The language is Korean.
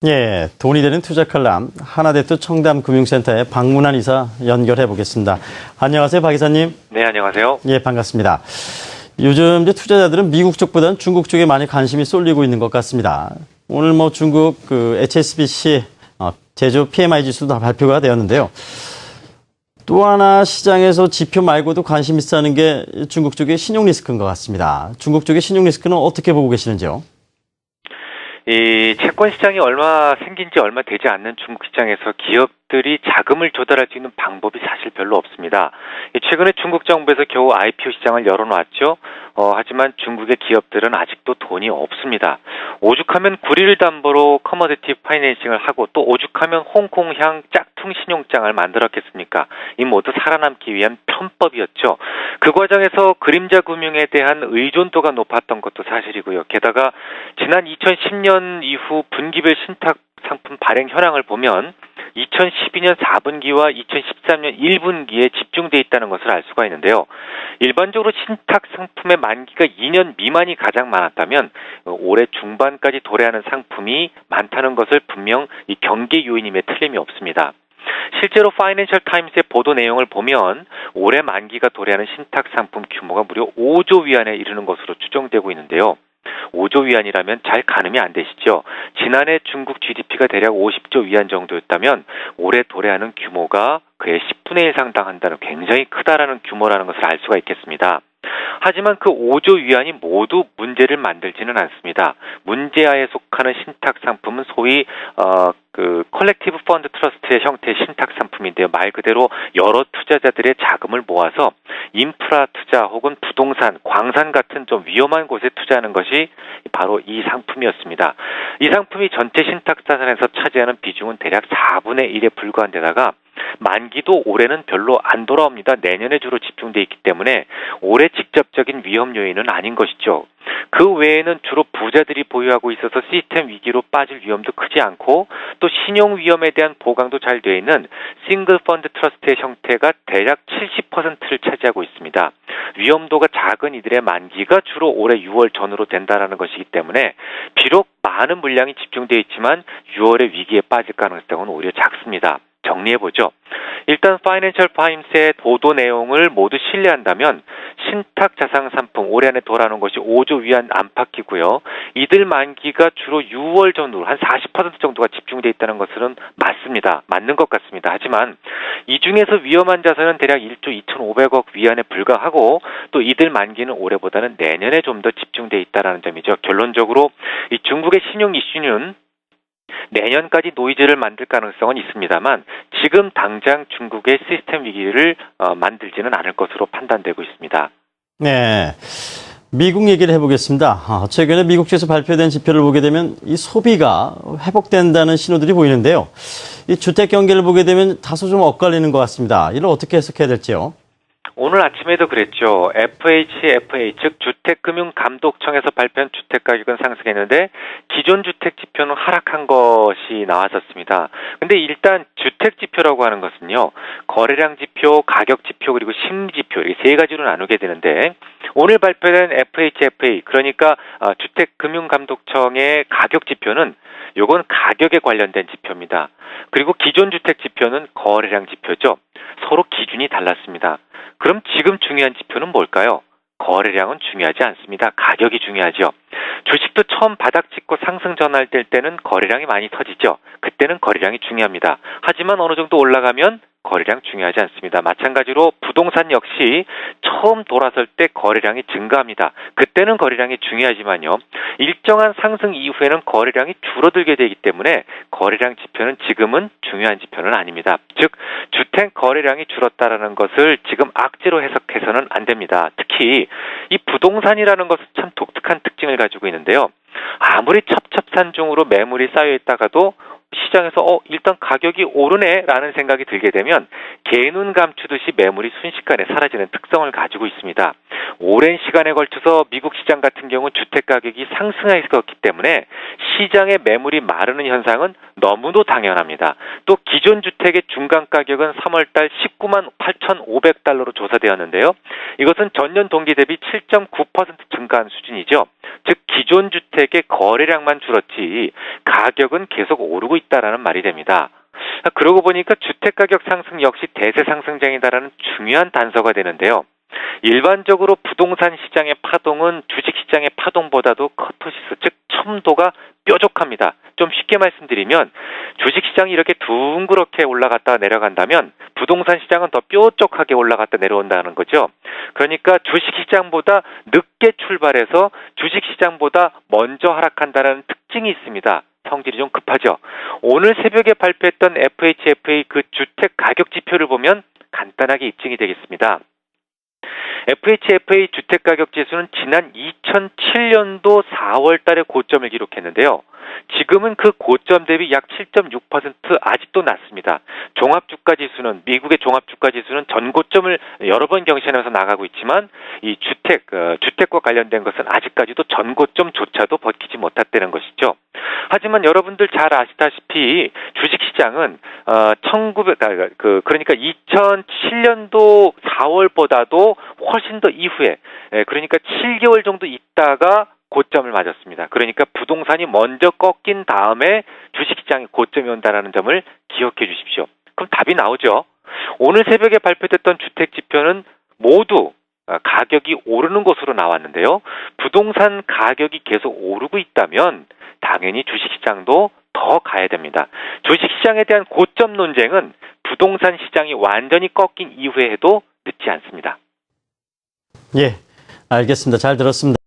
예, 돈이 되는 투자 칼럼 하나대투 청담금융센터에 박문환 이사 연결해 보겠습니다. 안녕하세요, 박 이사님. 네, 안녕하세요. 예, 반갑습니다. 요즘 이제 투자자들은 미국 쪽보다는 중국 쪽에 많이 관심이 쏠리고 있는 것 같습니다. 오늘 중국 HSBC 제조 PMI 지수도 발표가 되었는데요. 또 하나 시장에서 지표 말고도 관심 있어 하는 게 중국 쪽의 신용 리스크인 것 같습니다. 중국 쪽의 신용 리스크는 어떻게 보고 계시는지요? 이 채권 시장이 생긴 지 얼마 되지 않는 중국 시장에서 기업들이 자금을 조달할 수 있는 방법이 사실 별로 없습니다. 최근에 중국 정부에서 겨우 IPO 시장을 열어놨죠. 하지만 중국의 기업들은 아직도 돈이 없습니다. 오죽하면 구리를 담보로 커머디티 파이낸싱을 하고 또 오죽하면 홍콩향 짝퉁 신용장을 만들었겠습니까? 이 모두 살아남기 위한 편법이었죠. 그 과정에서 그림자 금융에 대한 의존도가 높았던 것도 사실이고요. 게다가 지난 2010년 이후 분기별 신탁 상품 발행 현황을 보면 2012년 4분기와 2013년 1분기에 집중돼 있다는 것을 알 수가 있는데요. 일반적으로 신탁 상품의 만기가 2년 미만이 가장 많았다면 올해 중반까지 도래하는 상품이 많다는 것을 분명 이 경계 요인임에 틀림이 없습니다. 실제로 파이낸셜 타임스의 보도 내용을 보면 올해 만기가 도래하는 신탁 상품 규모가 무려 5조 위안에 이르는 것으로 추정되고 있는데요. 5조 위안이라면 잘 가늠이 안 되시죠? 지난해 중국 GDP가 대략 50조 위안 정도였다면 올해 도래하는 규모가 그의 10분의 1 상당한다는 굉장히 크다라는 규모라는 것을 알 수가 있겠습니다. 하지만 그 5조 위안이 모두 문제를 만들지는 않습니다. 문제하에 속하는 신탁 상품은 소위 컬렉티브 펀드 트러스트의 형태의 신탁 상품인데요. 말 그대로 여러 투자자들의 자금을 모아서 인프라 투자 혹은 부동산, 광산 같은 좀 위험한 곳에 투자하는 것이 바로 이 상품이었습니다. 이 상품이 전체 신탁 자산에서 차지하는 비중은 대략 4분의 1에 불과한 데다가 만기도 올해는 별로 안 돌아옵니다. 내년에 주로 집중돼 있기 때문에 올해 직접적인 위험 요인은 아닌 것이죠. 그 외에는 주로 부자들이 보유하고 있어서 시스템 위기로 빠질 위험도 크지 않고 또 신용 위험에 대한 보강도 잘 되어 있는 싱글 펀드 트러스트의 형태가 대략 70%를 차지하고 있습니다. 위험도가 작은 이들의 만기가 주로 올해 6월 전후로 된다는 것이기 때문에 비록 많은 물량이 집중되어 있지만 6월에 위기에 빠질 가능성은 오히려 작습니다. 정리해보죠. 일단 파이낸셜 타임스의 보도 내용을 모두 신뢰한다면 신탁 자산 상품 올해 안에 돌아오는 것이 5조 위안 안팎이고요. 이들 만기가 주로 6월 전후로 한 40% 정도가 집중되어 있다는 것은 맞습니다. 맞는 것 같습니다. 하지만 이 중에서 위험한 자산은 대략 1조 2,500억 위안에 불과하고 또 이들 만기는 올해보다는 내년에 좀 더 집중되어 있다는 점이죠. 결론적으로 이 중국의 신용 이슈는 내년까지 노이즈를 만들 가능성은 있습니다만 지금 당장 중국의 시스템 위기를 만들지는 않을 것으로 판단되고 있습니다. 네, 미국 얘기를 해보겠습니다. 최근에 미국 쪽에서 발표된 지표를 보게 되면 이 소비가 회복된다는 신호들이 보이는데요. 이 주택 경기를 보게 되면 다소 좀 엇갈리는 것 같습니다. 이를 어떻게 해석해야 될지요? 오늘 아침에도 그랬죠. FHFA 즉 주택금융감독청에서 발표한 주택가격은 상승했는데 기존 주택 지표는 하락한 것이 나왔었습니다. 근데 일단 주택 지표라고 하는 것은요. 거래량 지표, 가격 지표 그리고 심리 지표 이 세 가지로 나누게 되는데 오늘 발표된 FHFA 그러니까 주택금융감독청의 가격 지표는 요건 가격에 관련된 지표입니다. 그리고 기존 주택 지표는 거래량 지표죠. 서로 기준이 달랐습니다. 그럼 지금 중요한 지표는 뭘까요? 거래량은 중요하지 않습니다. 가격이 중요하죠. 주식도 처음 바닥 찍고 상승 전환될 때는 거래량이 많이 터지죠. 그때는 거래량이 중요합니다. 하지만 어느 정도 올라가면 거래량 중요하지 않습니다. 마찬가지로 부동산 역시 처음 돌아설 때 거래량이 증가합니다. 그때는 거래량이 중요하지만요. 일정한 상승 이후에는 거래량이 줄어들게 되기 때문에 거래량 지표는 지금은 중요한 지표는 아닙니다. 즉 주택 거래량이 줄었다라는 것을 지금 악재로 해석해서는 안 됩니다. 특히 이 부동산이라는 것은 참 독특한 특징을 가지고 있는데요. 아무리 첩첩산중으로 매물이 쌓여 있다가도 시장에서 일단 가격이 오르네라는 생각이 들게 되면 개눈 감추듯이 매물이 순식간에 사라지는 특성을 가지고 있습니다. 오랜 시간에 걸쳐서 미국 시장 같은 경우 주택 가격이 상승했었기 때문에 시장의 매물이 마르는 현상은 너무도 당연합니다. 또 기존 주택의 중간 가격은 3월달 19만 8,500달러로 조사되었는데요. 이것은 전년 동기 대비 7.9% 증가한 수준이죠. 즉 기존 주택의 거래량만 줄었지 가격은 계속 오르고 있다라는 말이 됩니다. 그러고 보니까 주택가격 상승 역시 대세 상승장이다라는 중요한 단서가 되는데요. 일반적으로 부동산 시장의 파동은 주식시장의 파동보다도 커터시스, 즉 첨도가 뾰족합니다. 좀 쉽게 말씀드리면 주식시장이 이렇게 둥그렇게 올라갔다 내려간다면 부동산 시장은 더 뾰족하게 올라갔다 내려온다는 거죠. 그러니까 주식시장보다 늦게 출발해서 주식시장보다 먼저 하락한다는 특징이 있습니다. 성질이 좀 급하죠. 오늘 새벽에 발표했던 FHFA 그 주택 가격 지표를 보면 간단하게 입증이 되겠습니다. FHFA 주택가격지수는 지난 2007년도 4월 달에 고점을 기록했는데요. 지금은 그 고점 대비 약 7.6% 아직도 낮습니다. 종합주가지수는 미국의 종합주가지수는 전고점을 여러 번 경신하면서 나가고 있지만 이 주택과 관련된 것은 아직까지도 전고점조차도 버티지 못했다는 것이죠. 하지만 여러분들 잘 아시다시피 주식시장은 그러니까 2007년도 4월보다도 훨씬 더 이후에 그러니까 7개월 정도 있다가 고점을 맞았습니다. 그러니까 부동산이 먼저 꺾인 다음에 주식시장이 고점이 온다는 점을 기억해 주십시오. 그럼 답이 나오죠. 오늘 새벽에 발표됐던 주택지표는 모두 가격이 오르는 것으로 나왔는데요. 부동산 가격이 계속 오르고 있다면 당연히 주식시장도 더 가야 됩니다. 주식시장에 대한 고점 논쟁은 부동산 시장이 완전히 꺾인 이후에 해도 늦지 않습니다. 예, 알겠습니다. 잘 들었습니다.